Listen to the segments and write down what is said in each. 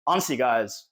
Honestly, guys,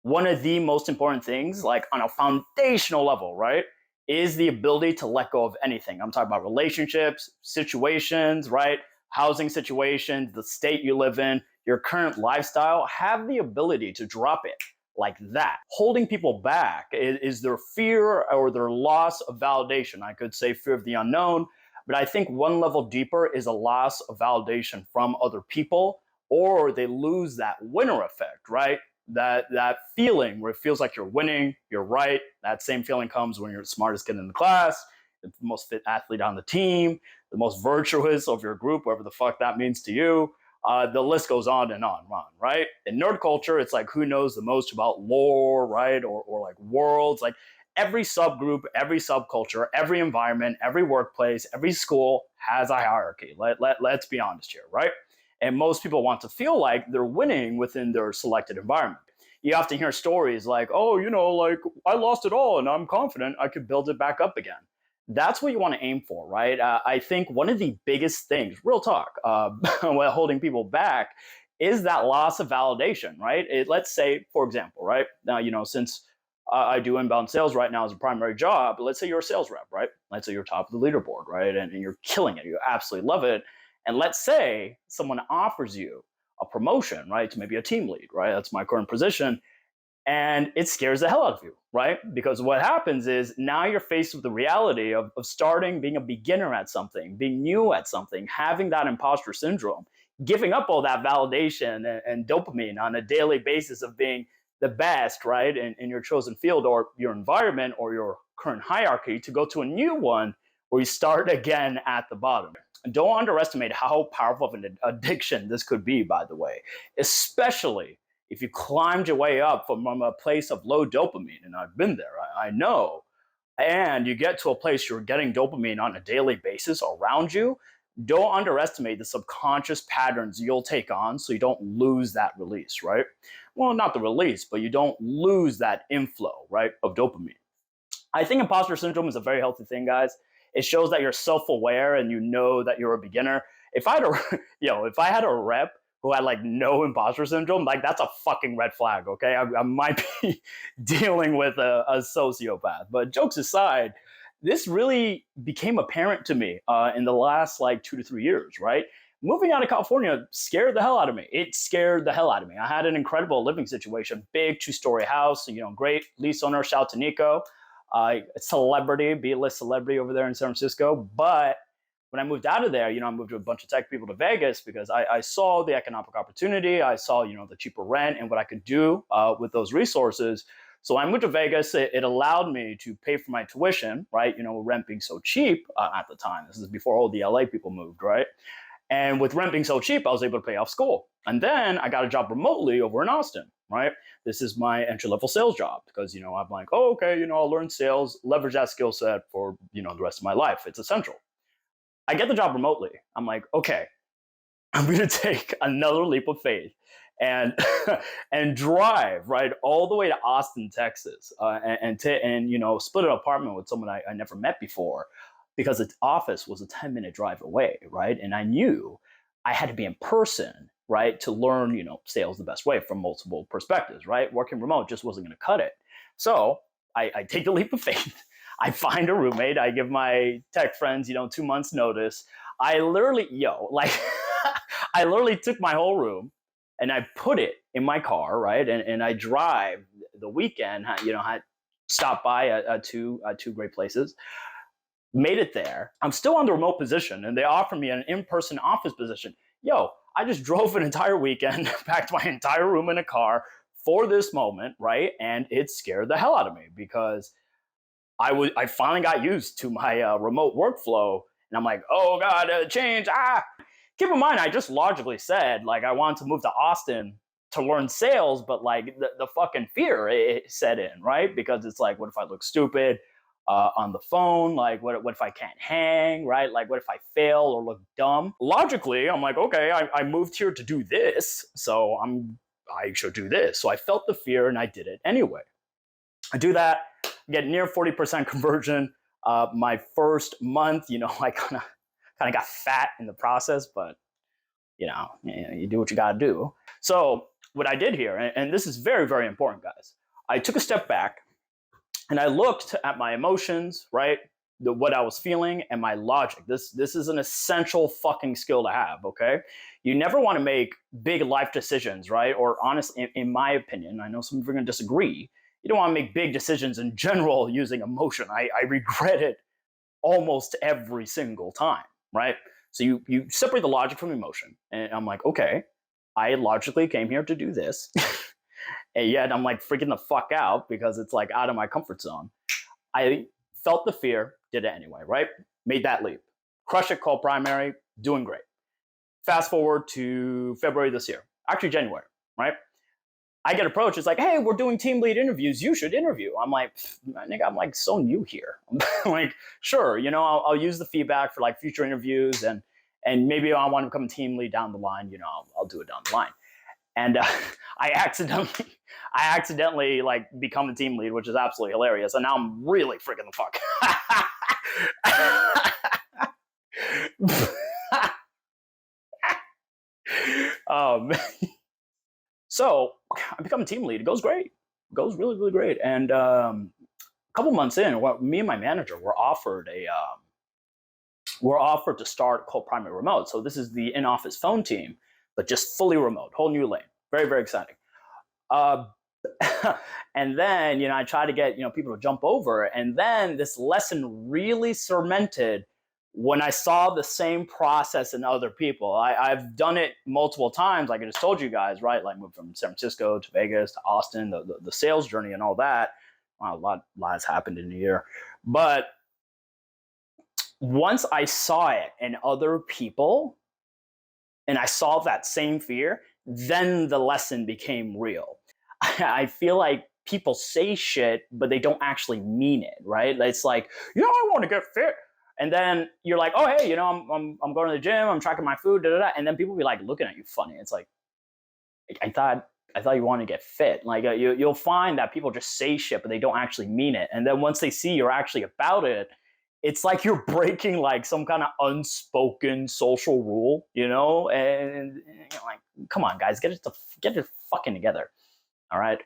one of the most important things, like on a foundational level, right, is the ability to let go of anything. I'm talking about relationships, situations, right? Housing situations, the state you live in, your current lifestyle. Have the ability to drop it like that. Holding people back is their fear or their loss of validation. I could say fear of the unknown, but I think one level deeper is a loss of validation from other people, or they lose that winner effect, right? That feeling where it feels like you're winning, you're right. That same feeling comes when you're the smartest kid in the class, the most fit athlete on the team, the most virtuous of your group, whatever the fuck that means to you. The list goes on and on, right? In nerd culture, it's like who knows the most about lore, right? Or like worlds. Like every subgroup, every subculture, every environment, every workplace, every school has a hierarchy. Let's be honest here, right? And most people want to feel like they're winning within their selected environment. You often hear stories like, oh, like I lost it all and I'm confident I could build it back up again. That's what you want to aim for, right? I think one of the biggest things, real talk, while holding people back is that loss of validation, right? Let's say, for example, right? Now, since I do inbound sales right now as a primary job, let's say you're a sales rep, right? Let's say you're top of the leaderboard, right? And you're killing it. You absolutely love it. And let's say someone offers you a promotion, right, to maybe a team lead, right? That's my current position. And it scares the hell out of you, right? Because what happens is now you're faced with the reality of starting being a beginner at something, being new at something, having that imposter syndrome, giving up all that validation and dopamine on a daily basis of being the best, right, in your chosen field or your environment or your current hierarchy to go to a new one where you start again at the bottom. Don't underestimate how powerful of an addiction this could be, by the way, especially if you climbed your way up from a place of low dopamine. And I've been there, I know. And you get to a place you're getting dopamine on a daily basis around you. Don't underestimate the subconscious patterns you'll take on so you don't lose that release, right? Well, not the release, but you don't lose that inflow, right, of dopamine. I think imposter syndrome is a very healthy thing, guys. It shows that you're self-aware and you know that you're a beginner. If I had a, if I had a rep who had like no imposter syndrome, like that's a fucking red flag. Okay, I might be dealing with a sociopath. But jokes aside, this really became apparent to me in the last like 2 to 3 years. Right, moving out of California scared the hell out of me. It scared the hell out of me. I had an incredible living situation, big 2-story house. Great lease owner. Shout out to Nico. Celebrity, B-list celebrity over there in San Francisco. But when I moved out of there, I moved with a bunch of tech people to Vegas because I saw the economic opportunity. I saw, the cheaper rent and what I could do with those resources. So I moved to Vegas. It allowed me to pay for my tuition, right? Rent being so cheap at the time. This is before all the LA people moved, right? And with rent being so cheap, I was able to pay off school. And then I got a job remotely over in Austin, right? This is my entry-level sales job because, I'm like, oh, okay, I'll learn sales, leverage that skill set for, the rest of my life. It's essential. I get the job remotely. I'm like, okay, I'm going to take another leap of faith and and drive right all the way to Austin, Texas, and split an apartment with someone I never met before because its office was a 10-minute drive away, right? And I knew I had to be in person, right, to learn, sales the best way from multiple perspectives, right? Working remote just wasn't going to cut it. So I take the leap of faith. I find a roommate. I give my tech friends, 2 months notice. I literally, I literally took my whole room and I put it in my car, right? And I drive the weekend, had stopped by at two great places, made it there. I'm still on the remote position and they offer me an in-person office position. I just drove an entire weekend, packed my entire room in a car for this moment, right? And it scared the hell out of me because I finally got used to my remote workflow, and I'm like, oh god, change. Keep in mind, I just logically said like I wanted to move to Austin to learn sales, but like the fucking fear it set in, right? Because it's like, what if I look stupid on the phone? Like, what if I can't hang, right? Like, what if I fail or look dumb? Logically, I'm like, okay, I moved here to do this, so I should do this. So I felt the fear and I did it anyway. I do that, get near 40% conversion. My first month, I kind of got fat in the process, but you do what you got to do. So what I did here, and this is very, very important, guys. I took a step back and I looked at my emotions, right? What I was feeling and my logic. This is an essential fucking skill to have, okay? You never want to make big life decisions, right? Or honestly, in my opinion, I know some of you are going to disagree. You don't want to make big decisions in general using emotion. I regret it almost every single time, right? So you separate the logic from emotion. And I'm like, okay, I logically came here to do this. And yet I'm like freaking the fuck out because it's like out of my comfort zone. I felt the fear, did it anyway, right? Made that leap. Crushed it, called primary, doing great. Fast forward to February this year, actually January, right? I get approached. It's like, hey, we're doing team lead interviews. You should interview. I'm like, nigga, I'm like so new here. I'm like, sure, you know, I'll use the feedback for like future interviews, and maybe I want to become a team lead down the line. You know, I'll do it down the line. And I accidentally like become a team lead, which is absolutely hilarious. And now I'm really freaking the fuck. So I become a team lead. It goes great. It goes really, really great. And a couple months in, me and my manager were offered to start co-primary remote. So this is the in-office phone team, but just fully remote, whole new lane. Very, very exciting. And then, you know, I try to get, you know, people to jump over. And then this lesson really cemented when I saw the same process in other people. I've done it multiple times, like I just told you guys, right? Like moved from San Francisco to Vegas to Austin, the sales journey and all that. Wow, a lot has happened in a year. But once I saw it in other people and I saw that same fear, then the lesson became real. I feel like people say shit, but they don't actually mean it, right? It's like, you know, I want to get fit. And then you're like, oh, hey, you know, I'm going to the gym, I'm tracking my food, da, da, da. And then people be like looking at you funny. It's like, I thought you wanted to get fit. Like you'll find that people just say shit, but they don't actually mean it. And then once they see you're actually about it, it's like you're breaking like some kind of unspoken social rule, you know? And you're like, come on, guys, get it fucking together. All right.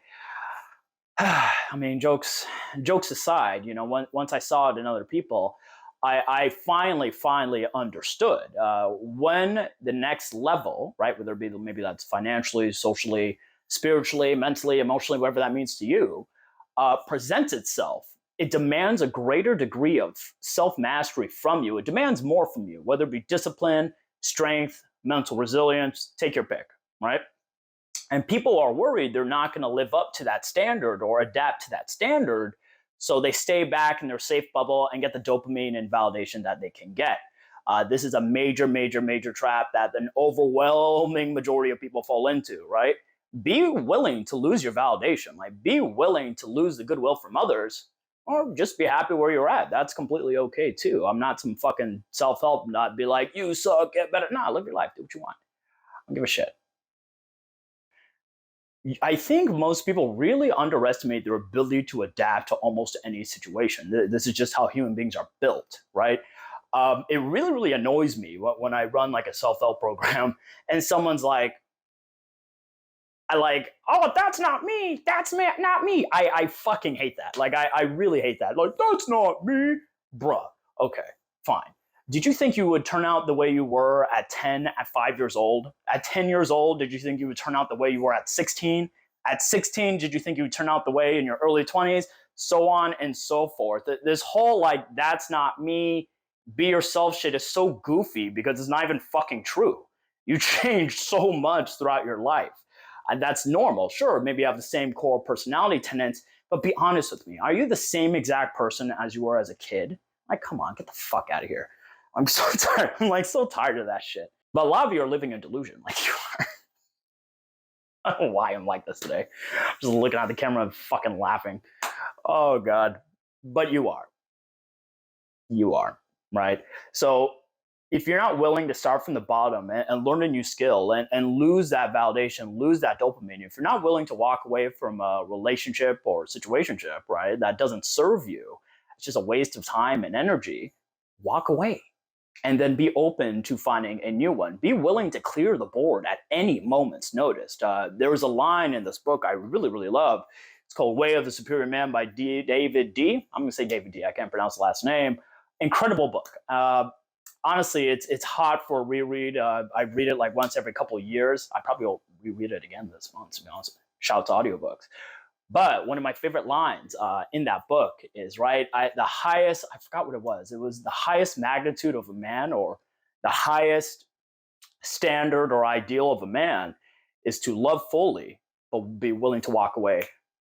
I mean, jokes aside, you know, once I saw it in other people, I finally understood when the next level, right, whether it be maybe that's financially, socially, spiritually, mentally, emotionally, whatever that means to you, presents itself. It demands a greater degree of self-mastery from you. It demands more from you, whether it be discipline, strength, mental resilience, take your pick, right? And people are worried they're not going to live up to that standard or adapt to that standard. So they stay back in their safe bubble and get the dopamine and validation that they can get. This is a major, major, major trap that an overwhelming majority of people fall into, right? Be willing to lose your validation. Like, be willing to lose the goodwill from others, or just be happy where you're at. That's completely okay too. I'm not some fucking self-help, not be like, you suck, get better. Nah, live your life, do what you want. I don't give a shit. I think most people really underestimate their ability to adapt to almost any situation. This is just how human beings are built, right? It really, really annoys me when I run like a self-help program and someone's like, oh, that's not me. That's not me. I fucking hate that. Like, I really hate that. Like, that's not me. Bruh, okay, fine. Did you think you would turn out the way you were at 10, at 5 years old? At 10 years old, did you think you would turn out the way you were at 16? At 16, did you think you would turn out the way in your early 20s? So on and so forth. This whole, like, that's not me, be yourself shit is so goofy because it's not even fucking true. You changed so much throughout your life. And that's normal. Sure, maybe you have the same core personality tenets, but be honest with me. Are you the same exact person as you were as a kid? Like, come on, get the fuck out of here. I'm so tired. I'm like so tired of that shit. But a lot of you are living a delusion, like you are. I don't know why I'm like this today. I'm just looking at the camera and fucking laughing. Oh God. But you are. You are, right? So if you're not willing to start from the bottom and learn a new skill and lose that validation, lose that dopamine, if you're not willing to walk away from a relationship or situationship, right, that doesn't serve you, it's just a waste of time and energy, walk away. and then be open to finding a new one. Be willing to clear the board at any moment's notice. There was a line in this book I really, really love. It's called Way of the Superior Man by David D. I'm going to say David D. I can't pronounce the last name. Incredible book. Honestly, it's hot for a reread. I read it like once every couple of years. I probably will reread it again this month, to be honest. Shout out to audiobooks. But one of my favorite lines in that book is, right, the highest, I forgot what it was. It was the highest magnitude of a man, or the highest standard or ideal of a man is to love fully, but be willing to walk away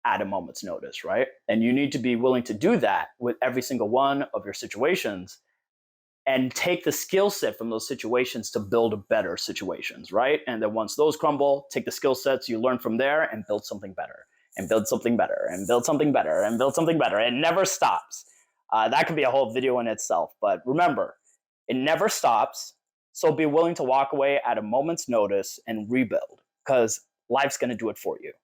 at a moment's notice, right? And you need to be willing to do that with every single one of your situations, and take the skill set from those situations to build better situations, right? And then once those crumble, take the skill sets you learn from there and build something better, and build something better, and build something better, and build something better. It never stops. That could be a whole video in itself. But remember, it never stops. So be willing to walk away at a moment's notice and rebuild, because life's going to do it for you.